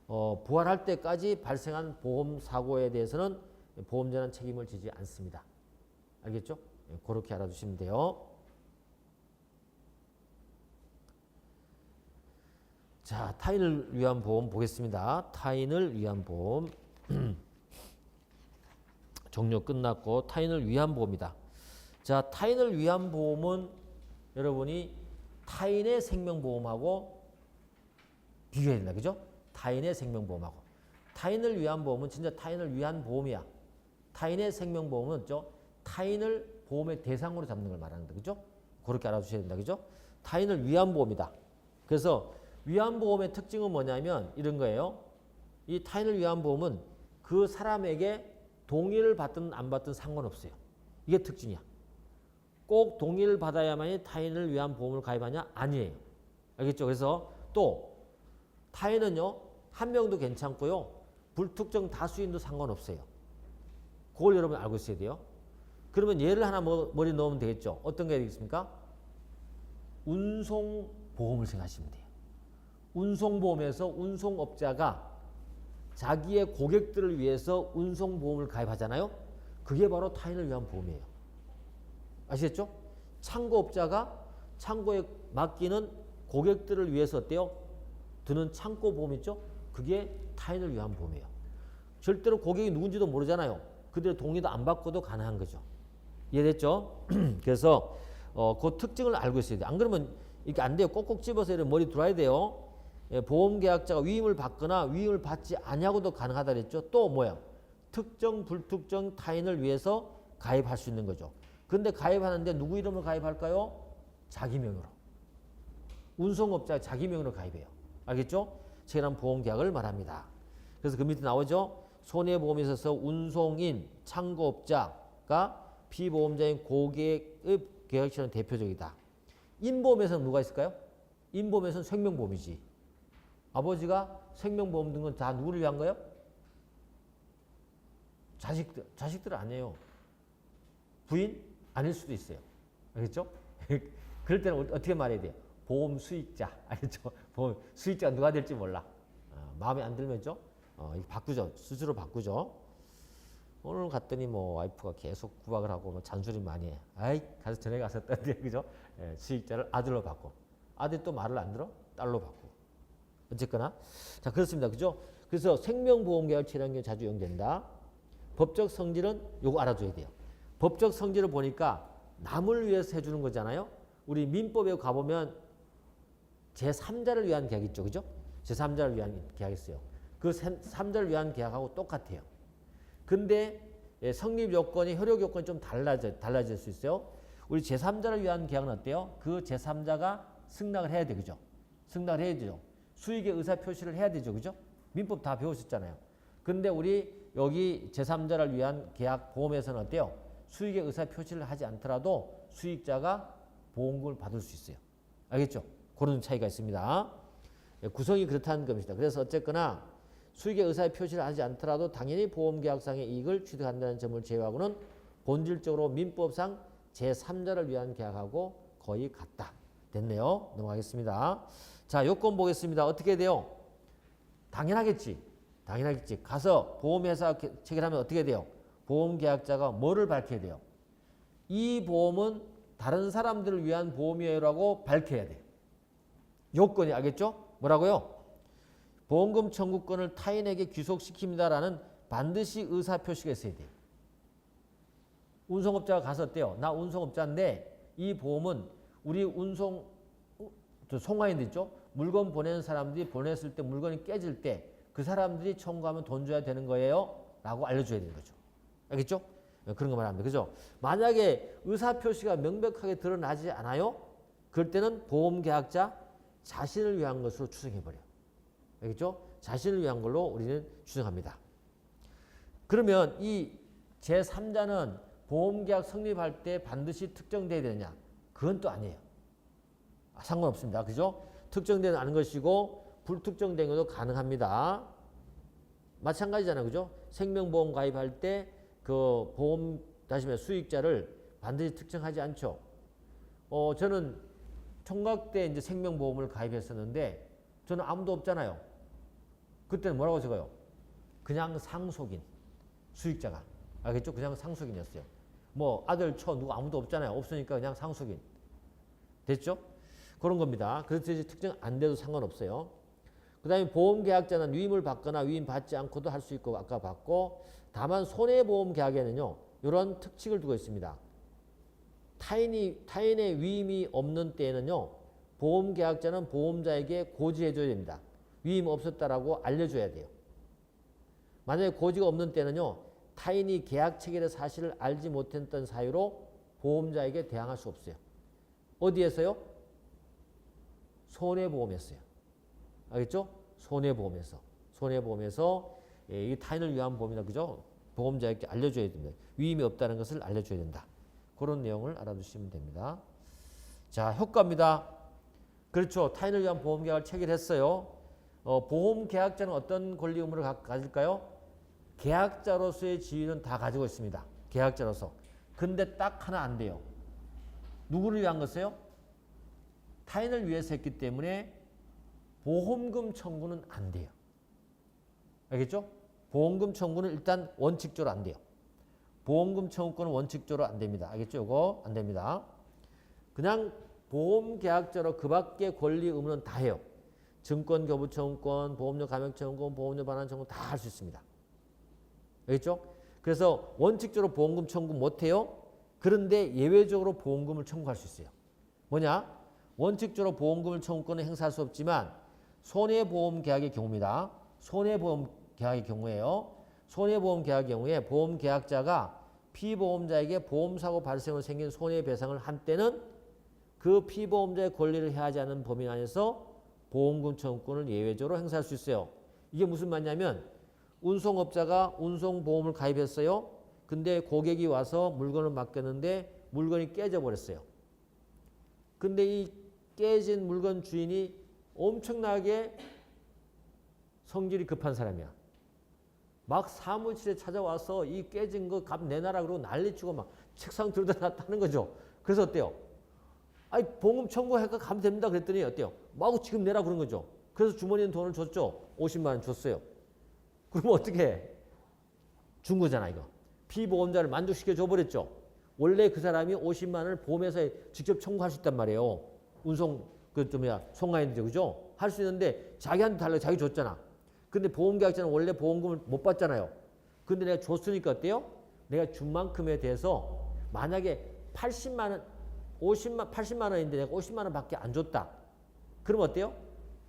부활할 때까지 발생한 보험 사고에 대해서는 보험자는 책임을 지지 않습니다. 알겠죠? 그렇게 알아두시면 돼요. 자, 타인을 위한 보험 보겠습니다. 타인을 위한 보험. 종료 끝났고 타인을 위한 보험이다. 자, 타인을 위한 보험은 여러분이 타인의 생명보험하고 비교해야 된다. 그죠? 타인의 생명보험하고. 타인을 위한 보험은 진짜 타인을 위한 보험이야. 타인의 생명보험은 타인을 보험의 대상으로 잡는 걸 말하는 거. 그죠? 그렇게 알아두셔야 된다. 그죠? 타인을 위한 보험이다. 그래서 위한 보험의 특징은 뭐냐면 이런 거예요. 이 타인을 위한 보험은 그 사람에게 동의를 받든 안 받든 상관없어요. 이게 특징이야. 꼭 동의를 받아야만이 타인을 위한 보험을 가입하냐? 아니에요. 알겠죠? 그래서 또 타인은요. 한 명도 괜찮고요. 불특정 다수인도 상관없어요. 그걸 여러분 알고 있어야 돼요. 그러면 얘를 하나 머리 넣으면 되겠죠. 어떤 게 되겠습니까? 운송보험을 생각하시면 돼요. 운송보험에서 운송업자가 자기의 고객들을 위해서 운송보험을 가입하잖아요. 그게 바로 타인을 위한 보험이에요. 아시겠죠? 창고업자가 창고에 맡기는 고객들을 위해서 어때요? 드는 창고보험 있죠? 그게 타인을 위한 보험이에요. 절대로 고객이 누군지도 모르잖아요. 그들의 동의도 안 받고도 가능한 거죠. 이해됐죠? 그래서 그 특징을 알고 있어야 돼요. 안 그러면 이게 안 돼요. 꼭꼭 집어서 이렇게 머리 들어야 돼요. 보험계약자가 위임을 받거나 위임을 받지 않냐고도 가능하다 그랬죠. 또 뭐야? 특정 불특정 타인을 위해서 가입할 수 있는 거죠. 근데 가입하는데 누구 이름으로 가입할까요? 자기 명의로. 운송업자가 자기 명의로 가입해요. 알겠죠? 체결한 보험계약을 말합니다. 그래서 그 밑에 나오죠. 손해보험에 있어서 운송인, 창고업자가 피보험자인 고객의 계약처는 대표적이다. 인보험에서는 누가 있을까요? 인보험에서는 생명보험이지. 아버지가 생명보험 든 건 다 누구를 위한 거예요? 자식들 아니에요. 부인? 아닐 수도 있어요. 알겠죠? 그럴 때는 어떻게 말해야 돼요? 보험 수익자. 알겠죠? 보험 수익자가 누가 될지 몰라. 마음에 안 들면죠? 바꾸죠. 스스로 바꾸죠. 오늘 갔더니 와이프가 계속 구박을 하고 잔소리 많이 해. 아이, 가서 전에 가서 떴는데, 그죠? 수익자를 아들로 바꿔. 아들이 또 말을 안 들어? 딸로 바꾸고. 어쨌거나. 자, 그렇습니다. 그죠? 그래서 생명보험계약을 체결하는 게 자주 이용된다. 법적 성질은 요거 알아줘야 돼요. 법적 성질을 보니까 남을 위해서 해주는 거잖아요. 우리 민법에 가보면 제3자를 위한 계약 있죠. 그죠? 제3자를 위한 계약 있어요. 그 3자를 위한 계약하고 똑같아요. 근데 성립 요건이 효력 요건이 좀 달라질 수 있어요. 우리 제3자를 위한 계약은 어때요? 그 제3자가 승낙을 해야 돼. 그죠? 승낙을 해야 되죠. 수익의 의사 표시를 해야 되죠. 그죠? 민법 다 배우셨잖아요. 근데 우리 여기 제3자를 위한 계약 보험에서는 어때요? 수익의 의사 표시를 하지 않더라도 수익자가 보험금을 받을 수 있어요. 알겠죠? 그런 차이가 있습니다. 구성이 그렇다는 겁니다. 그래서 어쨌거나 수익의 의사 표시를 하지 않더라도 당연히 보험계약상의 이익을 취득한다는 점을 제외하고는 본질적으로 민법상 제3자를 위한 계약하고 거의 같다. 됐네요. 넘어가겠습니다. 자, 요건 보겠습니다. 어떻게 돼요? 당연하겠지. 당연하겠지. 가서 보험회사 체결하면 어떻게 돼요? 보험계약자가 뭐를 밝혀야 돼요? 이 보험은 다른 사람들을 위한 보험이에요라고 밝혀야 돼요. 요건이 알겠죠? 뭐라고요? 보험금 청구권을 타인에게 귀속시킵니다라는 반드시 의사표시가 있어야 돼요. 운송업자가 가서 어때요? 나 운송업자인데 이 보험은 우리 송화인들 있죠? 물건 보내는 사람들이 보냈을 때 물건이 깨질 때 그 사람들이 청구하면 돈 줘야 되는 거예요 라고 알려줘야 되는 거죠. 알겠죠? 그런 거 말합니다. 그죠? 만약에 의사표시가 명백하게 드러나지 않아요? 그럴 때는 보험계약자 자신을 위한 것으로 추정해버려요. 알겠죠? 자신을 위한 걸로 우리는 추정합니다. 그러면 이 제3자는 보험계약 성립할 때 반드시 특정돼야 되느냐? 그건 또 아니에요. 상관없습니다. 그죠? 특정되지 않은 것이고 불특정된 것도 가능합니다. 마찬가지잖아요. 그죠? 생명보험 가입할 때 그 보험 다시 말해 수익자를 반드시 특정하지 않죠. 저는 총각 때 이제 생명보험을 가입했었는데 저는 아무도 없잖아요. 그때는 뭐라고 적어요? 그냥 상속인 수익자가. 알겠죠? 그냥 상속인이었어요. 뭐 아들, 처 누구 아무도 없잖아요. 없으니까 그냥 상속인. 됐죠? 그런 겁니다. 그래서 이제 특정 안 돼도 상관없어요. 그 다음에 보험계약자는 위임을 받거나 위임받지 않고도 할 수 있고 아까 받고, 다만 손해보험계약에는요 이런 특칙을 두고 있습니다. 타인의 위임이 없는 때에는요 보험계약자는 보험자에게 고지해줘야 됩니다. 위임 없었다라고 알려줘야 돼요. 만약에 고지가 없는 때는요 타인이 계약 체결의 사실을 알지 못했던 사유로 보험자에게 대항할 수 없어요. 어디에서요? 손해보험에서요. 알겠죠? 손해보험에서 이 타인을 위한 보험이다. 그죠? 보험자에게 알려줘야 됩니다. 위임이 없다는 것을 알려줘야 된다. 그런 내용을 알아두시면 됩니다. 자, 효과입니다. 그렇죠. 타인을 위한 보험계약을 체결했어요. 보험계약자는 어떤 권리 의무를 가질까요? 계약자로서의 지위는 다 가지고 있습니다. 계약자로서. 근데 딱 하나 안 돼요. 누구를 위한 것이요? 타인을 위해서 했기 때문에 보험금 청구는 안 돼요. 알겠죠? 보험금 청구는 일단 원칙적으로 안 돼요. 보험금 청구권은 원칙적으로 안 됩니다. 알겠죠? 이거 안 됩니다. 그냥 보험계약자로 그 밖의 권리 의무는 다 해요. 증권교부 청구권, 보험료 감액 청구권, 보험료 반환 청구권 다 할 수 있습니다. 알겠죠? 그래서 원칙적으로 보험금 청구 못 해요. 그런데 예외적으로 보험금을 청구할 수 있어요. 뭐냐? 원칙적으로 보험금을 청구권을 행사할 수 없지만 손해보험 계약의 경우입니다. 손해보험 계약의 경우에요. 손해보험 계약의 경우에 보험계약자가 피보험자에게 보험사고 발생으로 생긴 손해배상을 한 때는 그 피보험자의 권리를 해하지 않은 범위 안에서 보험금 청구권을 예외적으로 행사할 수 있어요. 이게 무슨 말이냐면 운송업자가 운송보험을 가입했어요. 근데 고객이 와서 물건을 맡겼는데 물건이 깨져버렸어요. 근데 이 깨진 물건 주인이 엄청나게 성질이 급한 사람이야. 막 사무실에 찾아와서 이 깨진 거 값 내놔라 그러고 난리치고 막 책상 들여다 놨다는 거죠. 그래서 어때요? 아니 보험 청구해가 가면 됩니다. 그랬더니 어때요? 마구 지금 내라 그런 거죠. 그래서 주머니는 돈을 줬죠. 50만 원 줬어요. 그러면 어떻게 해? 준 거잖아 이거. 피보험자를 만족시켜 줘버렸죠. 원래 그 사람이 50만 원을 보험회사에 직접 청구할 수 있단 말이에요. 운송 송가인들 그죠? 할 수 있는데 자기한테 달라고 자기 줬잖아. 근데 보험계약자는 원래 보험금을 못 받잖아요. 근데 내가 줬으니까 어때요? 내가 준 만큼에 대해서 만약에 80만 원, 80만 원인데 내가 50만 원밖에 안 줬다. 그럼 어때요?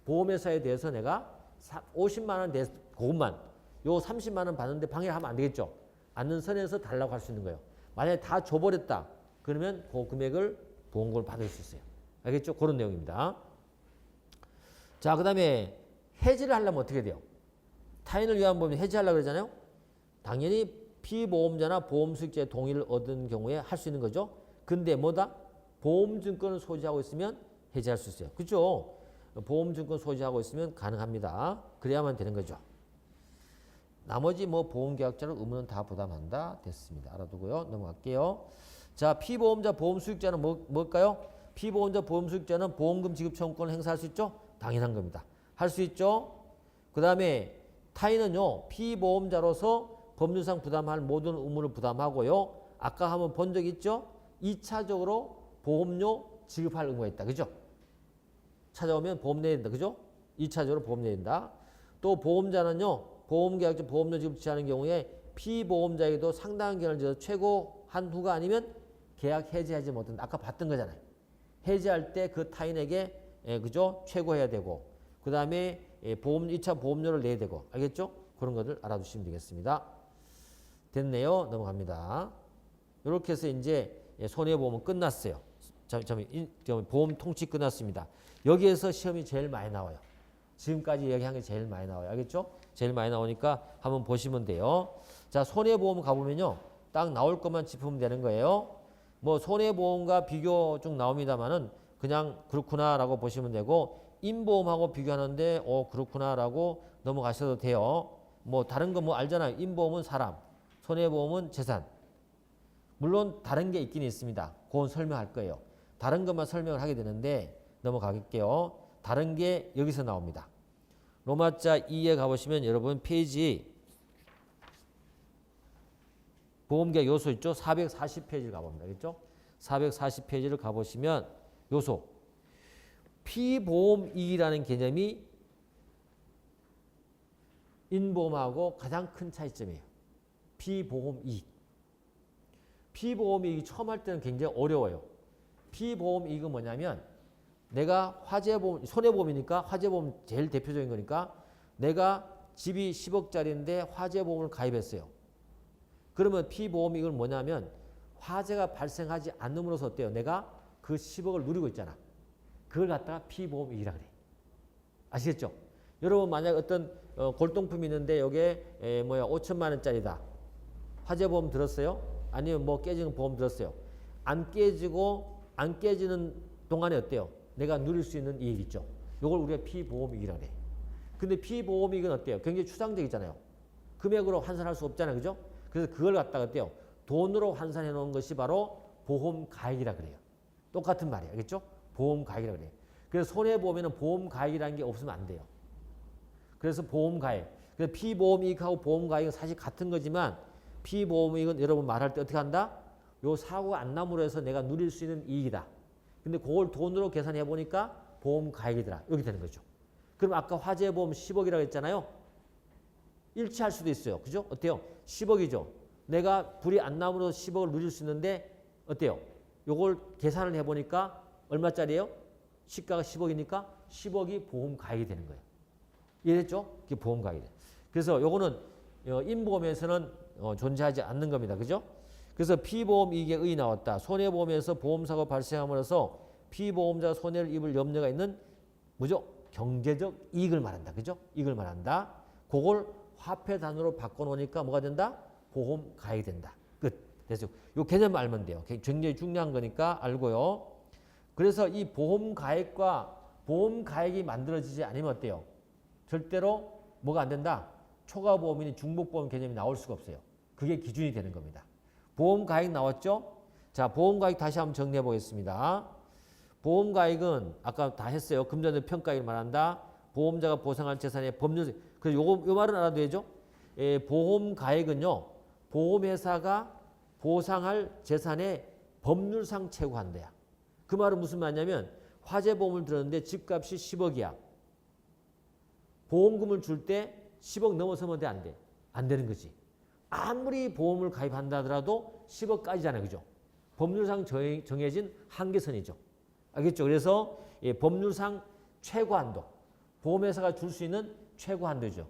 보험회사에 대해서 내가 50만 원 대해서 그것만 요 30만 원 받는데 방해하면 안 되겠죠. 않는 선에서 달라고 할 수 있는 거예요. 만약에 다 줘버렸다. 그러면 그 금액을 보험금을 받을 수 있어요. 알겠죠? 그런 내용입니다. 자, 그 다음에 해지를 하려면 어떻게 돼요? 타인을 위한 보험을 해지하려고 그러잖아요. 당연히 피보험자나 보험수익자의 동의를 얻은 경우에 할 수 있는 거죠. 근데 뭐다? 보험증권을 소지하고 있으면 해지할 수 있어요. 그렇죠? 보험증권 소지하고 있으면 가능합니다. 그래야만 되는 거죠. 나머지 뭐 보험계약자를 의무는 다 부담한다. 됐습니다. 알아두고요. 넘어갈게요. 자, 피보험자 보험수익자는 뭘까요? 피보험자 보험수익자는 보험금 지급 청구권을 행사할 수 있죠? 당연한 겁니다. 할 수 있죠? 그 다음에 타인은요. 피보험자로서 법률상 부담할 모든 의무를 부담하고요. 아까 한번 본 적 있죠? 2차적으로 보험료 지급할 의무가 있다. 그죠? 찾아오면 보험 내야 된다. 그죠? 2차적으로 보험 내야 된다. 또 보험자는요. 보험계약자 보험료 지급 지하는 경우에 피보험자에게도 상당한 기간을 지어서 최고 한 후가 아니면 계약 해지하지 못한다. 아까 봤던 거잖아요. 해지할 때 그 타인에게 그죠? 최고해야 되고 그 다음에 2차 보험료를 내야 되고 알겠죠? 그런 것들 알아두시면 되겠습니다. 됐네요. 넘어갑니다. 이렇게 해서 이제 손해보험은 끝났어요. 보험 통치 끝났습니다. 여기에서 시험이 제일 많이 나와요. 지금까지 얘기한 게 제일 많이 나와요. 알겠죠? 제일 많이 나오니까 한번 보시면 돼요. 자, 손해보험 가보면요. 딱 나올 것만 짚으면 되는 거예요. 뭐 손해보험과 비교 쭉 나옵니다만은 그냥 그렇구나라고 보시면 되고 인보험하고 비교하는데 그렇구나라고 넘어가셔도 돼요. 뭐 다른 거 뭐 알잖아요. 인보험은 사람, 손해보험은 재산. 물론 다른 게 있긴 있습니다. 그건 설명할 거예요. 다른 것만 설명을 하게 되는데 넘어가겠게요. 다른 게 여기서 나옵니다. 로마자 2에 가보시면 여러분 페이지 보험계약 요소 있죠? 440페이지를 가봅니다. 그렇죠? 440페이지를 가보시면 요소 피보험이익이라는 개념이 인보험하고 가장 큰 차이점이에요. 피보험이익. 피보험이익이 처음 할 때는 굉장히 어려워요. 피보험이익은 뭐냐면 내가 화재보험, 손해보험이니까 화재보험 제일 대표적인 거니까 내가 집이 10억짜리인데 화재보험을 가입했어요. 그러면 피보험이익은 뭐냐면 화재가 발생하지 않음으로써 어때요? 내가 그 10억을 누리고 있잖아. 그걸 갖다가 피보험이익이라 그래. 아시겠죠? 여러분 만약 어떤 골동품이 있는데 이게 5천만 원짜리다. 화재보험 들었어요? 아니면 뭐 깨지는 보험 들었어요? 안 깨지는 동안에 어때요? 내가 누릴 수 있는 이익 있죠. 이걸 우리가 피보험이익이라 그래. 근데 피보험이익은 어때요? 굉장히 추상적이잖아요. 금액으로 환산할 수 없잖아요. 그죠? 그래서 그걸 갖다가 어때요? 돈으로 환산해 놓은 것이 바로 보험가액이라 그래요. 똑같은 말이에요. 알겠죠? 보험가액이라 그래요. 그래서 손해보험에는 보험가액이라는 게 없으면 안 돼요. 그래서 보험가액. 그래서 피보험이익하고 보험가액은 사실 같은 거지만 피보험이익은 여러분 말할 때 어떻게 한다? 요 사고가 안 남으로 해서 내가 누릴 수 있는 이익이다. 근데 그걸 돈으로 계산해 보니까 보험가액이더라. 이렇게 되는 거죠. 그럼 아까 화재보험 10억이라고 했잖아요. 일치할 수도 있어요. 그죠? 어때요? 10억이죠. 내가 불이 안 남으로 10억을 누릴 수 있는데 어때요? 요걸 계산을 해보니까 얼마짜리예요? 시가가 10억이니까 10억이 보험가액이 되는 거예요. 이해됐죠? 그게 보험가액이 돼요. 그래서 요거는 인보험에서는 존재하지 않는 겁니다. 그죠? 그래서 피보험이익에 의 나왔다. 손해보험에서 보험사고 발생함으로써 피보험자가 손해를 입을 염려가 있는 뭐죠? 경제적 이익을 말한다. 그죠? 이익을 말한다. 그걸 화폐 단위로 바꿔놓으니까 뭐가 된다? 보험가액이 된다. 끝. 그래서 요 개념 알면 돼요. 굉장히 중요한 거니까 알고요. 그래서 이 보험가액과 보험가액이 만들어지지 않으면 어때요? 절대로 뭐가 안 된다? 초과보험이니 중복보험 개념이 나올 수가 없어요. 그게 기준이 되는 겁니다. 보험가액 나왔죠? 자, 보험가액 다시 한번 정리해 보겠습니다. 보험가액은 아까 다 했어요. 금전적 평가액을 말한다. 보험자가 보상할 재산의 법률, 그래서 요 말은 알아둬야죠. 보험가액은요, 보험회사가 보상할 재산의 법률상 최고한대야. 그 말은 무슨 말이냐면 화재보험을 들었는데 집값이 10억이야. 보험금을 줄 때 10억 넘어서면 안 돼. 안 되는 거지. 아무리 보험을 가입한다 하더라도 10억까지잖아요. 그죠? 법률상 정해진 한계선이죠. 알겠죠? 그래서 법률상 최고한도. 보험회사가 줄 수 있는 최고한도죠.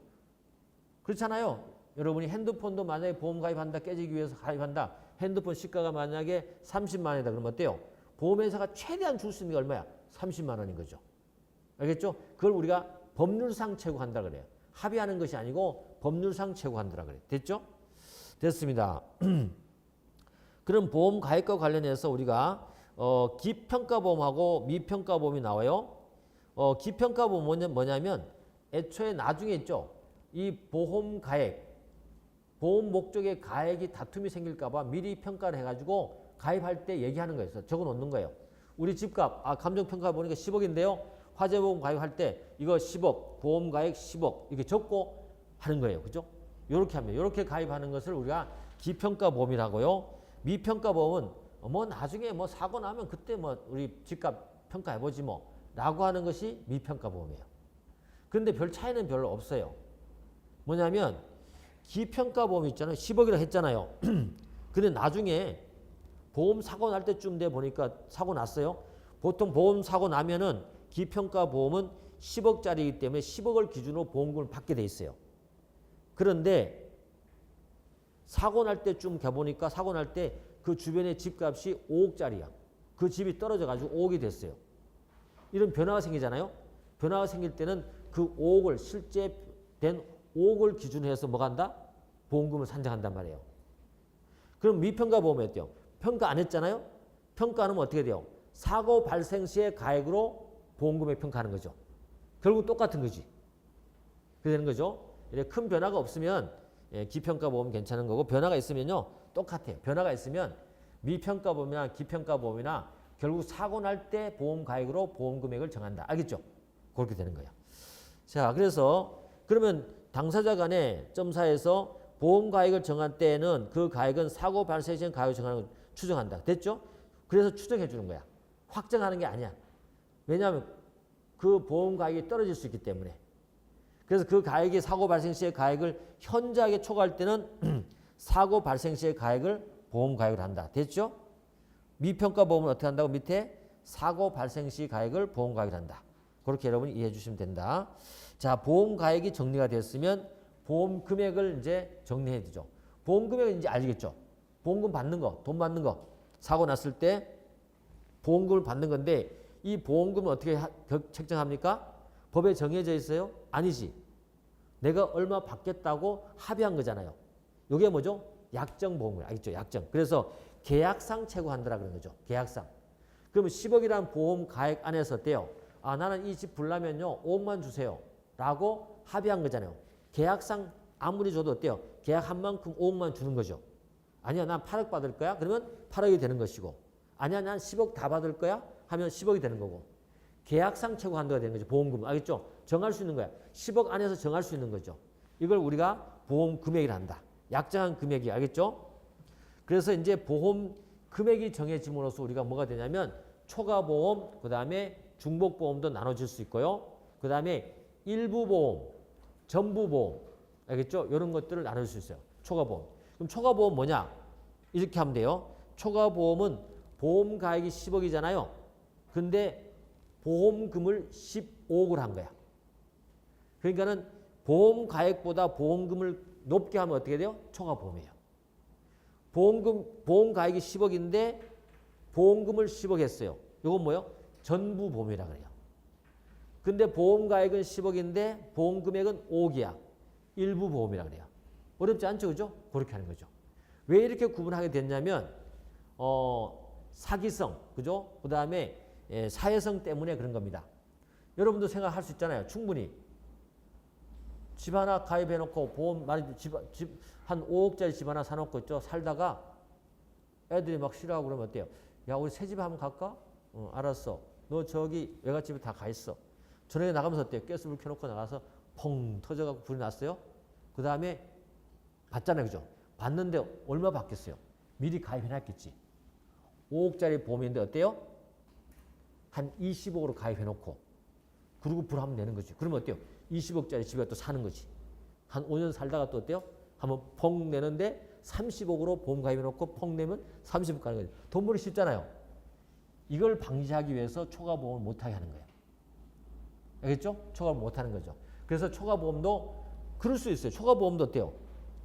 그렇잖아요. 여러분이 핸드폰도 만약에 보험 가입한다, 깨지기 위해서 가입한다. 핸드폰 시가가 만약에 30만 원이다. 그러면 어때요? 보험회사가 최대한 줄 수 있는 게 얼마야? 30만 원인 거죠. 알겠죠? 그걸 우리가 법률상 최고한다 그래요. 합의하는 것이 아니고 법률상 최고한다 그래요. 됐죠? 됐습니다. 그럼 보험 가입과 관련해서 우리가 기평가보험하고 미평가보험이 나와요. 기평가보험은 뭐냐면 애초에 나중에 있죠. 이 보험 가액, 보험 목적의 가액이 다툼이 생길까 봐 미리 평가를 해가지고 가입할 때 얘기하는 거예요. 적어 놓는 거예요. 우리 집값, 감정평가 보니까 10억인데요. 화재보험 가입할 때 이거 10억, 보험 가액 10억 이렇게 적고 하는 거예요. 그죠? 이렇게 합니다. 이렇게 가입하는 것을 우리가 기평가보험이라고요. 미평가보험은 뭐 나중에 뭐 사고 나면 그때 뭐 우리 집값 평가해보지 뭐 라고 하는 것이 미평가보험이에요. 그런데 별 차이는 별로 없어요. 뭐냐면 기평가보험 있잖아요. 10억이라 했잖아요. 근데 나중에 보험 사고 날 때쯤 돼 보니까 사고 났어요. 보통 보험 사고 나면은 기평가보험은 10억짜리이기 때문에 10억을 기준으로 보험금을 받게 돼 있어요. 그런데 사고 날 때쯤 가보니까 사고 날 때 그 주변의 집값이 5억짜리야. 그 집이 떨어져가지고 5억이 됐어요. 이런 변화가 생기잖아요. 변화가 생길 때는 그 5억을 실제 된 5억을 기준으로 해서 뭐가 한다? 보험금을 산정한단 말이에요. 그럼 미평가보험이 어때요? 평가 안 했잖아요. 평가하면 어떻게 돼요? 사고 발생 시의 가액으로 보험금액 평가하는 거죠. 결국 똑같은 거지. 그렇게 되는 거죠. 이렇게 큰 변화가 없으면 기평가보험 괜찮은 거고 변화가 있으면요 똑같아요. 변화가 있으면 미평가보험이나 기평가보험이나 결국 사고 날 때 보험 가액으로 보험 금액을 정한다. 알겠죠? 그렇게 되는 거예요. 자, 그래서 그러면 당사자 간에 점사에서 보험 가액을 정한 때에는 그 가액은 사고 발생 시행 가액을 정하는 걸 추정한다. 됐죠? 그래서 추정해 주는 거야. 확정하는 게 아니야. 왜냐하면 그 보험 가액이 떨어질 수 있기 때문에. 그래서 그 가액이 사고 발생 시의 가액을 현저하게 초과할 때는 사고 발생 시의 가액을 보험 가액을 한다. 됐죠? 미평가 보험은 어떻게 한다고? 밑에 사고 발생 시 가액을 보험 가액을 한다. 그렇게 여러분이 이해해 주시면 된다. 자, 보험 가액이 정리가 됐으면 보험 금액을 이제 정리해 주죠. 보험 금액은 이제 알겠죠? 보험금 받는 거, 돈 받는 거. 사고 났을 때 보험금을 받는 건데 이 보험금은 어떻게 책정합니까? 법에 정해져 있어요? 아니지. 내가 얼마 받겠다고 합의한 거잖아요. 이게 뭐죠? 약정보험을 알겠죠? 약정. 그래서 계약상 최고한다라 그런 거죠. 계약상. 그러면 10억이라는 보험 가액 안에서 어때요? 아, 나는 이 집 불라면요 5억만 주세요 라고 합의한 거잖아요. 계약상 아무리 줘도 어때요? 계약한 만큼 5억만 주는 거죠. 아니야, 난 8억 받을 거야? 그러면 8억이 되는 것이고, 아니야, 난 10억 다 받을 거야? 하면 10억이 되는 거고, 계약상 최고 한도가 되는 거죠. 보험금. 알겠죠? 정할 수 있는 거야. 10억 안에서 정할 수 있는 거죠. 이걸 우리가 보험 금액이라 한다. 약정한 금액이. 알겠죠? 그래서 이제 보험 금액이 정해짐으로써 우리가 뭐가 되냐면 초과보험, 그 다음에 중복보험도 나눠질 수 있고요. 그 다음에 일부보험, 전부보험. 알겠죠? 이런 것들을 나눌 수 있어요. 초과보험. 그럼 초과보험 뭐냐? 이렇게 하면 돼요. 초과보험은 보험 가액이 10억이잖아요. 근데 보험금을 15억을 한 거야. 그러니까는 보험 가액보다 보험금을 높게 하면 어떻게 돼요? 초과보험이에요. 보험 가액이 10억인데 보험금을 10억 했어요. 이건 뭐예요? 전부보험이라 그래요. 근데 보험 가액은 10억인데 보험 금액은 5억이야. 일부보험이라 그래요. 어렵지 않죠, 그죠? 그렇게 하는 거죠. 왜 이렇게 구분하게 됐냐면 사기성, 그죠? 그 다음에 사회성 때문에 그런 겁니다. 여러분도 생각할 수 있잖아요. 충분히. 집 하나 가입해놓고 보험 많이 한 5억짜리 집 하나 사놓고 있죠. 살다가 애들이 막 싫어하고 그러면 어때요? 야, 우리 새 집 한번 갈까? 알았어. 너 저기 외갓집에 다 가 있어. 저녁에 나가면서 어때요? 가스불 켜놓고 나가서 펑 터져갖고 불이 났어요. 그 다음에 받잖아요, 그죠? 받는데 얼마 받겠어요? 미리 가입해놨겠지. 5억짜리 보험인데 어때요? 한 20억으로 가입해놓고 그리고 불 한번 내는 거지. 그러면 어때요? 20억짜리 집에 또 사는 거지. 한 5년 살다가 또 어때요? 한번 펑 내는데 30억으로 보험 가입해놓고 펑 내면 30억 가는 거지. 돈 벌기 쉽잖아요. 이걸 방지하기 위해서 초과보험을 못하게 하는 거예요. 알겠죠? 초과보험 못하는 거죠. 그래서 초과보험도 그럴 수 있어요. 초과보험도 어때요?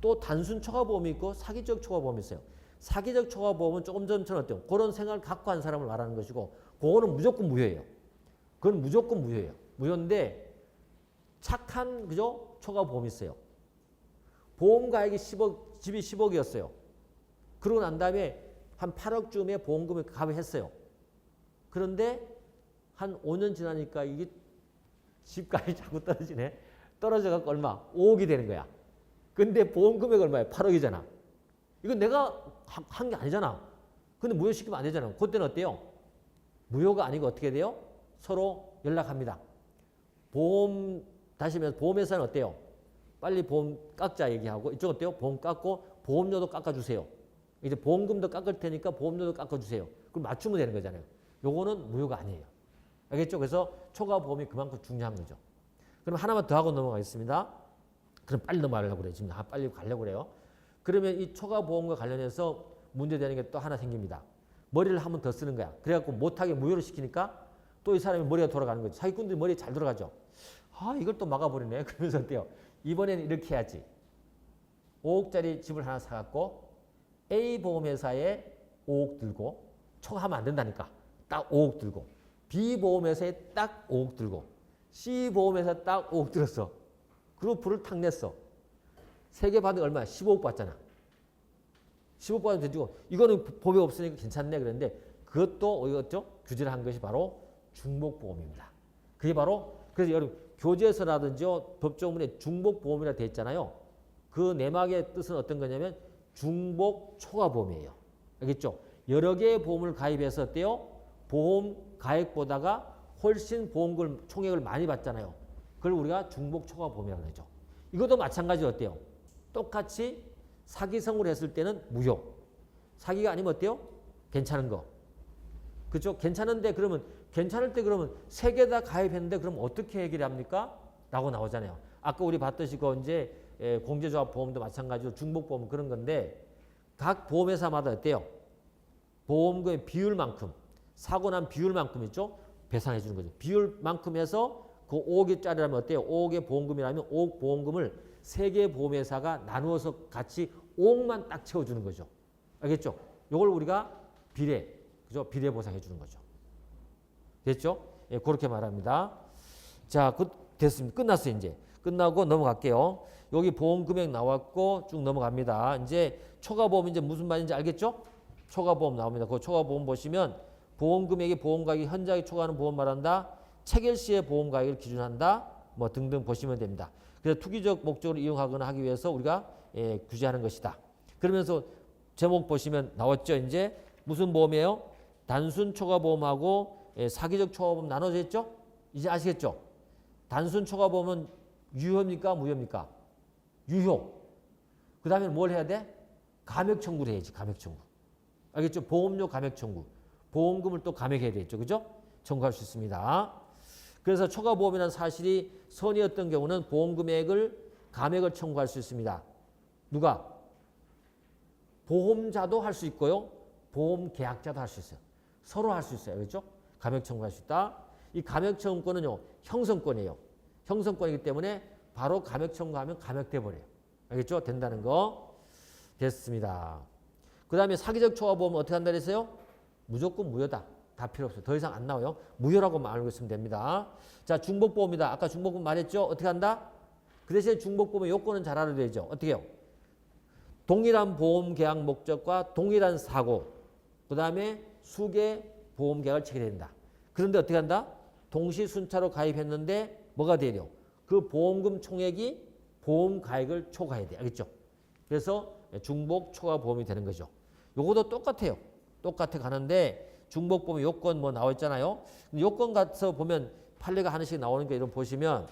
또 단순 초과보험이 있고 사기적 초과보험이 있어요. 사기적 초과보험은 조금 전처럼 어때요? 그런 생각을 갖고 한 사람을 말하는 것이고 그거는 무조건 무효예요. 그건 무조건 무효예요. 무효인데 착한 그죠? 초과보험이 있어요. 보험 가액이 10억, 집이 10억이었어요. 그러고 난 다음에 한 8억쯤에 보험금을 가입했어요. 그런데 한 5년 지나니까 이게 집값이 자꾸 떨어지네. 떨어져갖고 얼마? 5억이 되는 거야. 근데 보험 금액 얼마야? 8억이잖아. 이건 내가 한 게 아니잖아. 근데 무효시키면 안 되잖아. 그때는 어때요? 무효가 아니고 어떻게 돼요? 서로 연락합니다. 보험, 다시 말해서 보험회사는 어때요? 빨리 보험 깎자 얘기하고 이쪽 어때요? 보험 깎고 보험료도 깎아주세요. 이제 보험금도 깎을 테니까 보험료도 깎아주세요. 그럼 맞추면 되는 거잖아요. 요거는 무효가 아니에요. 알겠죠? 그래서 초과보험이 그만큼 중요한 거죠. 그럼 하나만 더 하고 넘어가겠습니다. 그럼 빨리 넘어가려고 그래요. 지금 빨리 가려고 그래요. 그러면 이 초과보험과 관련해서 문제되는 게 또 하나 생깁니다. 머리를 한 번 더 쓰는 거야. 그래갖고 못하게 무효를 시키니까 또 이 사람이 머리가 돌아가는 거죠. 사기꾼들이 머리 잘 돌아가죠. 아, 이걸 또 막아버리네. 그러면서 어때요? 이번에는 이렇게 해야지. 5억짜리 집을 하나 사갖고 A 보험회사에 5억 들고 초과하면 안 된다니까. 딱 5억 들고 B 보험회사에 딱 5억 들고 C 보험회사 딱 5억 들었어. 그리고 불을 탁 냈어. 3개 받은 게 얼마야? 15억 받잖아. 15억 받으면 되고 이거는 법이 없으니까 괜찮네 그랬는데 그것도 어디였죠? 규제를 한 것이 바로 중복보험입니다. 그게 바로 그래서 여러분 교재에서라든지 법조문에 중복보험이라 되어 있잖아요. 그 내막의 뜻은 어떤 거냐면 중복 초과보험이에요. 알겠죠? 여러 개의 보험을 가입해서 어때요? 보험 가액보다가 훨씬 보험금 총액을 많이 받잖아요. 그걸 우리가 중복 초과보험이라고 하죠. 이것도 마찬가지로 어때요? 똑같이 사기성으로 했을 때는 무효. 사기가 아니면 어때요? 괜찮은 거. 그죠? 괜찮은데 그러면 괜찮을 때 그러면 세 개 다 가입했는데 그럼 어떻게 해결합니까? 라고 나오잖아요. 아까 우리 봤듯이 그 이제 공제조합 보험도 마찬가지로 중복보험 그런 건데 각 보험회사마다 어때요? 보험금의 비율만큼 사고 난 비율만큼 있죠? 배상해 주는 거죠. 비율만큼 해서 그 5억짜리라면 어때요? 5억의 보험금이라면 5억 보험금을 세 개 보험회사가 나누어서 같이 5억만 딱 채워주는 거죠. 알겠죠? 이걸 우리가 비례, 그죠? 비례 보상해 주는 거죠. 됐죠? 예, 그렇게 말합니다. 자, 됐습니다. 끝났어요, 이제. 끝나고 넘어갈게요. 여기 보험 금액 나왔고 쭉 넘어갑니다. 이제 초과보험 이제 무슨 말인지 알겠죠? 초과보험 나옵니다. 그 초과보험 보시면 보험 금액이 보험 가격이 현저하게 초과하는 보험 말한다. 체결 시의 보험 가격을 기준한다. 뭐 등등 보시면 됩니다. 그래서 투기적 목적으로 이용하거나 하기 위해서 우리가 규제하는 것이다. 그러면서 제목 보시면 나왔죠. 이제 무슨 보험이에요? 단순 초과보험하고 사기적 초과보험 나눠져 있죠? 이제 아시겠죠? 단순 초과보험은 유효입니까? 무효입니까? 유효. 그 다음에 뭘 해야 돼? 감액 청구를 해야지. 감액 청구. 알겠죠? 보험료 감액 청구. 보험금을 또 감액해야 되겠죠. 그죠? 청구할 수 있습니다. 그래서 초과보험이라는 사실이 선이었던 경우는 보험금액을 감액을 청구할 수 있습니다. 누가? 보험자도 할 수 있고요. 보험계약자도 할 수 있어요. 서로 할 수 있어요. 그렇죠? 감액 청구할 수 있다. 이 감액 청구권은요. 형성권이에요. 형성권이기 때문에 바로 감액 청구하면 감액돼 버려요. 알겠죠? 된다는 거. 됐습니다. 그 다음에 사기적 초과보험은 어떻게 한다 그랬어요? 무조건 무효다. 다 필요 없어요. 더 이상 안 나와요. 무효라고만 알고 있으면 됩니다. 자, 중복보험이다. 아까 중복보험 말했죠? 어떻게 한다? 그 대신에 중복보험의 요건은 잘 알아야 되죠. 어떻게 해요? 동일한 보험 계약 목적과 동일한 사고, 그 다음에 수개 보험 계약을 체결해야 된다. 그런데 어떻게 한다? 동시 순차로 가입했는데 뭐가 돼요? 그 보험금 총액이 보험 가액을 초과해야 돼. 알겠죠? 그래서 중복 초과 보험이 되는 거죠. 요것도 똑같아요. 똑같아 가는데 중복보험 요건 뭐 나와 있잖아요. 요건 가서 보면 판례가 하나씩 나오는 게 이런 보시면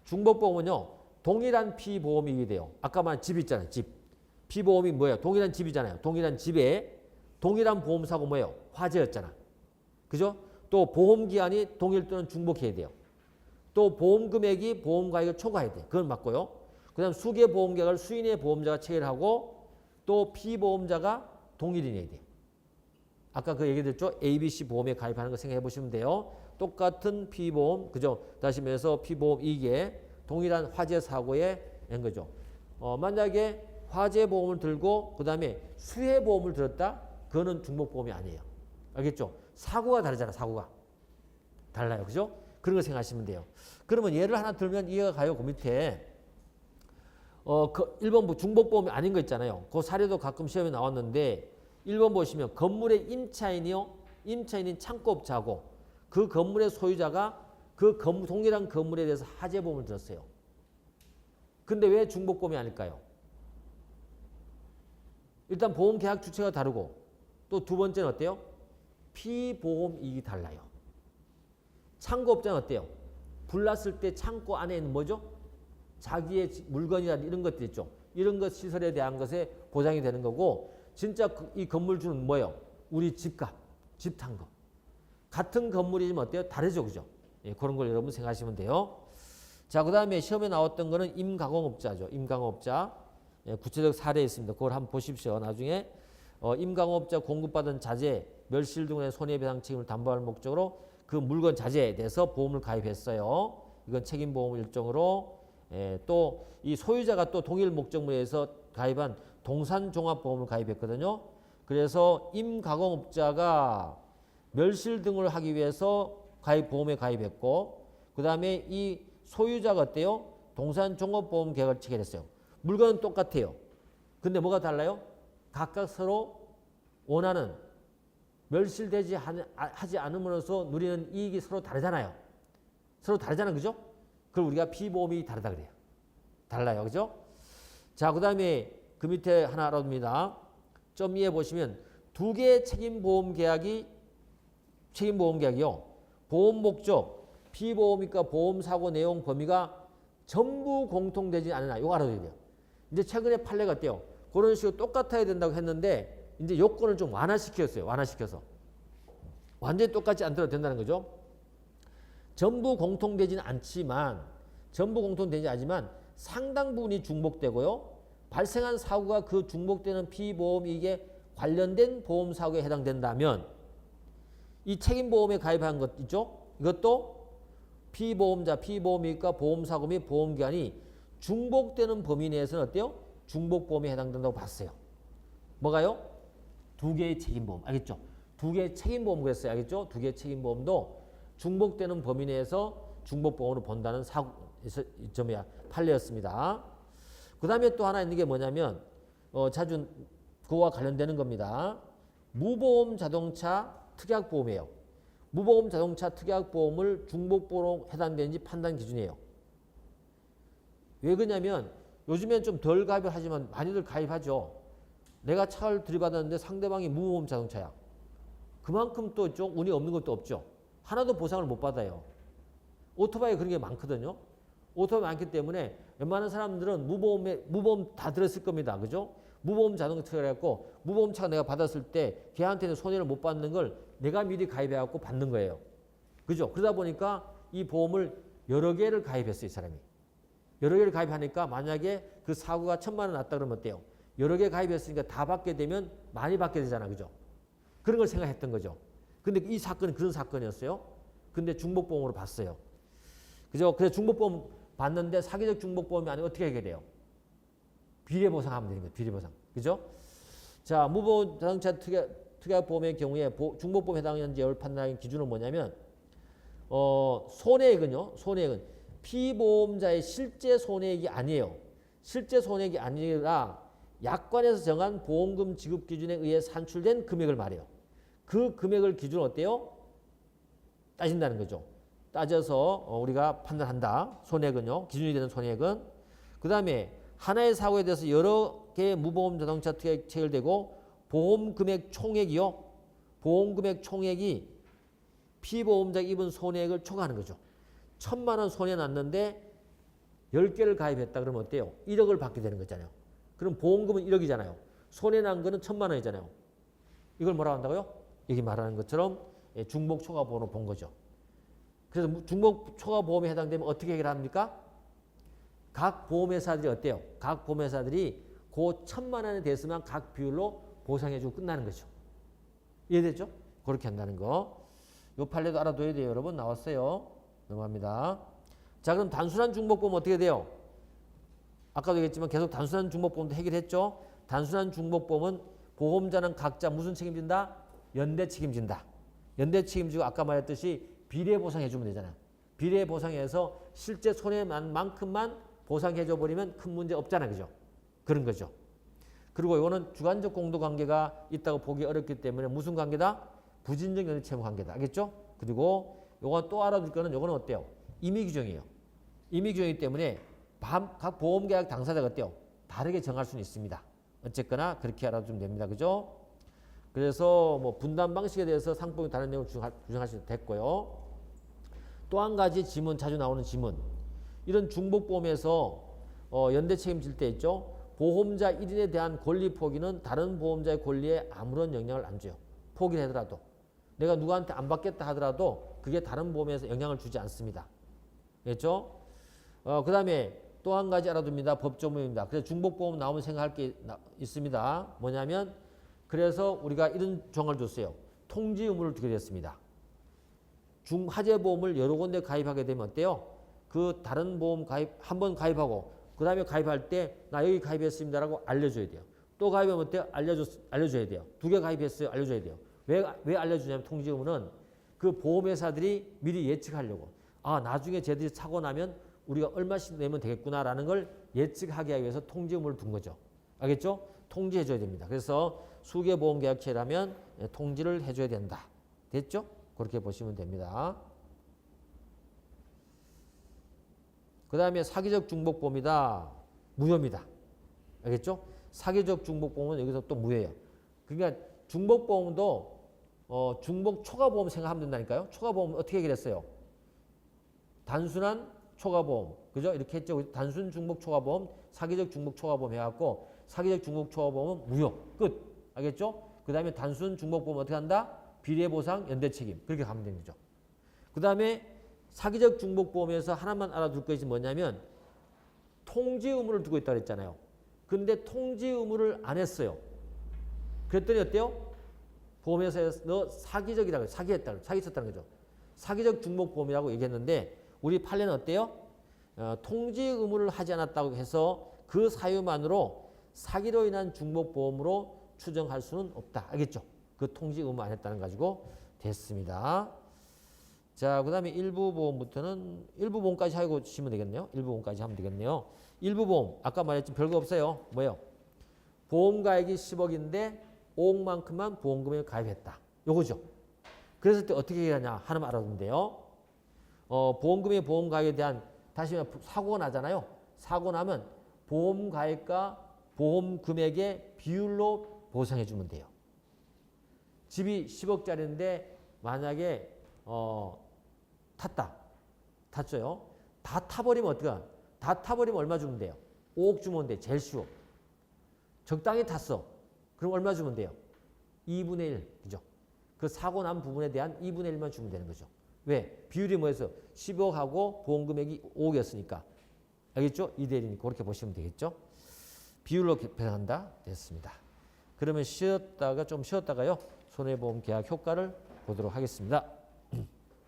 중복보험은요. 동일한 피보험이 돼요. 아까 말한 집 있잖아요. 집. 피보험이 뭐예요? 동일한 집이잖아요. 동일한 집에 동일한 보험사고 뭐예요? 화재였잖아. 그죠? 또 보험기한이 동일 또는 중복해야 돼요. 또 보험금액이 보험가액을 초과해야 돼. 그건 맞고요. 그 다음 수개 보험계약을 수인의 보험자가 체결하고 또 피보험자가 동일인해야 돼요. 아까 그 얘기 드렸죠? ABC 보험에 가입하는 거 생각해 보시면 돼요. 똑같은 피보험, 그죠? 다시 말해서 피보험 이게 동일한 화재 사고에 낸 거죠. 만약에 화재 보험을 들고 그 다음에 수해 보험을 들었다? 그거는 중복보험이 아니에요. 알겠죠? 사고가 다르잖아, 사고가. 달라요. 그죠? 그런 거 생각하시면 돼요. 그러면 예를 하나 들면 이해가 가요. 그 밑에. 그 1번 중복보험이 아닌 거 있잖아요. 그 사례도 가끔 시험에 나왔는데 1번 보시면 건물의 임차인이요. 임차인인 창고업자고 그 건물의 소유자가 그 동일한 건물에 대해서 화재보험을 들었어요. 근데 왜 중복보험이 아닐까요? 일단 보험계약 주체가 다르고 또 두 번째는 어때요? 피보험이익이 달라요. 창고업자는 어때요? 불났을 때 창고 안에 있는 뭐죠? 자기의 물건이나 이런 것들 있죠. 이런 것 시설에 대한 것에 보장이 되는 거고 진짜 이 건물주는 뭐예요? 우리 집값, 집 탄 거. 같은 건물이지만 어때요? 다르죠. 그죠? 예, 그런 걸 여러분 생각하시면 돼요. 자, 그 다음에 시험에 나왔던 거는 임강업자죠. 임강업자. 예, 구체적 사례 있습니다. 그걸 한번 보십시오. 나중에 임강업자 공급받은 자재, 멸실 등의 손해배상 책임을 담보할 목적으로 그 물건 자재에 대해서 보험을 가입했어요. 이건 책임보험 일종으로 또 이 소유자가 또 동일 목적물에 의해서 가입한 동산종합보험을 가입했거든요. 그래서 임가공업자가 멸실 등을 하기 위해서 보험에 가입했고 그 다음에 이 소유자가 어때요? 동산종합보험 계약을 체결했어요. 물건은 똑같아요. 근데 뭐가 달라요? 각각 서로 원하는 멸실되지 하지 않음으로써 누리는 이익이 서로 다르잖아요. 서로 다르잖아요. 그죠? 그걸 우리가 피보험이 다르다 그래요. 달라요. 그죠? 자, 그 다음에 그 밑에 하나 알아둡니다. 점 2에 보시면 두 개의 책임보험 계약이요. 보험 목적, 피보험이니까 보험사고 내용 범위가 전부 공통되지 않으나 이거 알아둬야 돼요. 이제 최근에 판례가 어때요? 그런 식으로 똑같아야 된다고 했는데 이제 요건을 좀 완화시켰어요. 완화시켜서. 완전히 똑같지 않더라도 된다는 거죠. 전부 공통되지는 않지만 상당 부분이 중복되고요. 발생한 사고가 그 중복되는 피보험 이익에 관련된 보험 사고에 해당된다면 이 책임보험에 가입한 것 있죠? 이것도 피보험자, 피보험이익과 보험사고 및 보험기간이 중복되는 범위 내에서는 어때요? 중복보험에 해당된다고 봤어요. 뭐가요? 두 개의 책임보험. 알겠죠? 두 개의 책임보험 그랬어요. 알겠죠? 두 개의 책임보험도 중복되는 범위 내에서 중복보험으로 본다는 점이야. 판례였습니다. 그 다음에 또 하나 있는 게 뭐냐면 자주 그거와 관련되는 겁니다. 무보험 자동차 특약보험이에요. 무보험 자동차 특약보험을 중복보험으로 해당되는지 판단 기준이에요. 왜 그러냐면 요즘엔 좀 덜 가입을 하지만 많이들 가입하죠. 내가 차를 들이받았는데 상대방이 무보험 자동차야. 그만큼 또 좀 운이 없는 것도 없죠. 하나도 보상을 못 받아요. 오토바이 그런 게 많거든요. 오토바이 많기 때문에 웬만한 사람들은 무보험 다 들었을 겁니다. 그죠? 무보험 자동차 특약해갖고 무보험차가 내가 받았을 때 걔한테는 손해를 못 받는 걸 내가 미리 가입해갖고 받는 거예요. 그죠? 그러다 보니까 이 보험을 여러 개를 가입했어요. 이 사람이. 여러 개를 가입하니까 만약에 그 사고가 1,000만 원 났다 그러면 어때요? 여러 개 가입했으니까 다 받게 되면 많이 받게 되잖아. 그죠? 그런 걸 생각했던 거죠. 근데 이 사건은 그런 사건이었어요. 근데 중복보험으로 봤어요. 그죠? 그래서 중복보험 봤는데 사기적 중복보험이 아니고 어떻게 하게 돼요? 비례보상하면 되는 거예요. 비례보상. 그죠? 자, 무보험 자동차 특약보험의 경우에 중복보험에 해당하는지 열 판단하는 기준은 뭐냐면 손해액은요. 손해액은 피보험자의 실제 손해액이 아니에요. 실제 손해액이 아니라 약관에서 정한 보험금 지급 기준에 의해 산출된 금액을 말해요. 그 금액을 기준으로 어때요? 따진다는 거죠. 따져서 우리가 판단한다. 손해액은요. 기준이 되는 손해액은. 그 다음에 하나의 사고에 대해서 여러 개의 무보험 자동차 특약이 체결되고 보험금액 총액이요. 보험금액 총액이 피보험자가 입은 손해액을 초과하는 거죠. 1,000만 원 손해 났는데 10개를 가입했다 그러면 어때요? 1억을 받게 되는 거잖아요. 그럼 보험금은 1억이잖아요. 손해 난 거는 1,000만 원이잖아요. 이걸 뭐라고 한다고요? 여기 말하는 것처럼 중복 초과 보험으로 본 거죠. 그래서 중복 초과 보험에 해당되면 어떻게 해결합니까? 각 보험회사들이 어때요? 각 보험회사들이 그 1,000만 원에 대해서만 각 비율로 보상해주고 끝나는 거죠. 이해됐죠? 그렇게 한다는 거. 요 판례도 알아둬야 돼요. 여러분 나왔어요. 넘어갑니다. 자, 그럼 단순한 중복보험 어떻게 돼요? 아까도 얘기했지만 계속 단순한 중복보험도 해결했죠. 단순한 중복보험은 보험자는 각자 무슨 책임진다? 연대 책임진다. 연대 책임지고 아까 말했듯이 비례보상해주면 되잖아요. 비례보상해서 실제 손해만 만큼만 보상해줘 버리면 큰 문제 없잖아요. 그죠? 그런 거죠. 그리고 이거는 주관적 공도관계가 있다고 보기 어렵기 때문에 무슨 관계다? 부진적 연대 채무 관계다. 알겠죠? 그리고 요건 또 알아둘 거는 요거는 어때요? 임의규정이에요. 임의규정이기 때문에 각 보험계약 당사자가 어때요? 다르게 정할 수는 있습니다. 어쨌거나 그렇게 알아두면 됩니다. 그죠? 그래서 뭐 분담 방식에 대해서 상법이 다른 내용을 규정하셔도 됐고요. 또 한 가지 지문, 자주 나오는 지문. 이런 중복보험에서 연대 책임질 때 있죠. 보험자 1인에 대한 권리 포기는 다른 보험자의 권리에 아무런 영향을 안 줘요. 포기를 하더라도. 내가 누구한테 안 받겠다 하더라도 그게 다른 보험에서 영향을 주지 않습니다. 알겠죠? 그 다음에 또 한 가지 알아둡니다. 법조문입니다. 그래서 중복보험 나오면 생각할 게 있습니다. 뭐냐면 그래서 우리가 이런 조항을 줬어요. 통지 의무를 두게 됐습니다. 중하재보험을 여러 군데 가입하게 되면 어때요? 그 다른 보험 가입 한 번 가입하고 그 다음에 가입할 때 나 여기 가입했습니다라고 알려줘야 돼요. 또 가입하면 어때요? 알려줘야 돼요. 2개 가입했어요. 알려줘야 돼요. 왜 알려주냐면 통지 의무는 그 보험회사들이 미리 예측하려고 아 나중에 쟤들이 사고 나면 우리가 얼마씩 내면 되겠구나라는 걸 예측하기 위해서 통지 의무를 둔 거죠. 알겠죠? 통지해줘야 됩니다. 그래서 수개 보험 계약체라면 통지를 해줘야 된다. 됐죠? 그렇게 보시면 됩니다. 그 다음에 사기적 중복보험이다. 무효입니다. 알겠죠? 사기적 중복보험은 여기서 또 무효예요. 그러니까 중복보험도 중복 초과보험 생각하면 된다니까요. 초과보험 어떻게 해결했어요? 단순한 초과보험. 그죠? 이렇게 했죠. 단순 중복 초과보험, 사기적 중복 초과보험 해갖고 사기적 중복 초과보험은 무효. 끝. 알겠죠? 그 다음에 단순 중복보험 어떻게 한다? 비례보상 연대책임. 그렇게 가면 되는 거죠. 그 다음에 사기적 중복보험에서 하나만 알아둘 것이 뭐냐면 통지 의무를 두고 있다고 했잖아요. 근데 통지 의무를 안 했어요. 그랬더니 어때요? 보험회사에서 너 사기적이라고 사기했다고 사기쳤다는 거죠. 사기적 중복보험이라고 얘기했는데 우리 판례는 어때요? 통지 의무를 하지 않았다고 해서 그 사유만으로 사기로 인한 중복보험으로 추정할 수는 없다. 알겠죠? 그 통지 의무 안 했다는 가지고 됐습니다. 자, 그 다음에 일부 보험부터는 일부 보험까지 하고 치면 되겠네요. 일부 보험까지 하면 되겠네요. 일부 보험 아까 말했지만 별거 없어요. 뭐예요? 보험가액이 10억인데 5억만큼만 보험금액을 가입했다. 요거죠. 그랬을 때 어떻게 해야 하냐 하나만 알아두면 돼요. 보험금의 보험가액에 대한 다시 말해 사고가 나잖아요. 사고 나면 보험가액과 보험금액의 비율로 보상해 주면 돼요. 집이 10억짜리인데 만약에 탔어요. 다 타버리면 어떡하? 다 타버리면 얼마 주면 돼요? 5억 주면 돼. 제일 쉬워. 적당히 탔어. 그럼 얼마 주면 돼요? 2분의 1. 그죠? 그 사고 난 부분에 대한 2분의 1만 주면 되는 거죠. 왜? 비율이 뭐였어? 10억하고 보험금액이 5억이었으니까. 알겠죠? 2대 1이니까 그렇게 보시면 되겠죠? 비율로 배상한다. 됐습니다. 그러면 좀 쉬었다가요. 손해보험 계약 효과를 보도록 하겠습니다.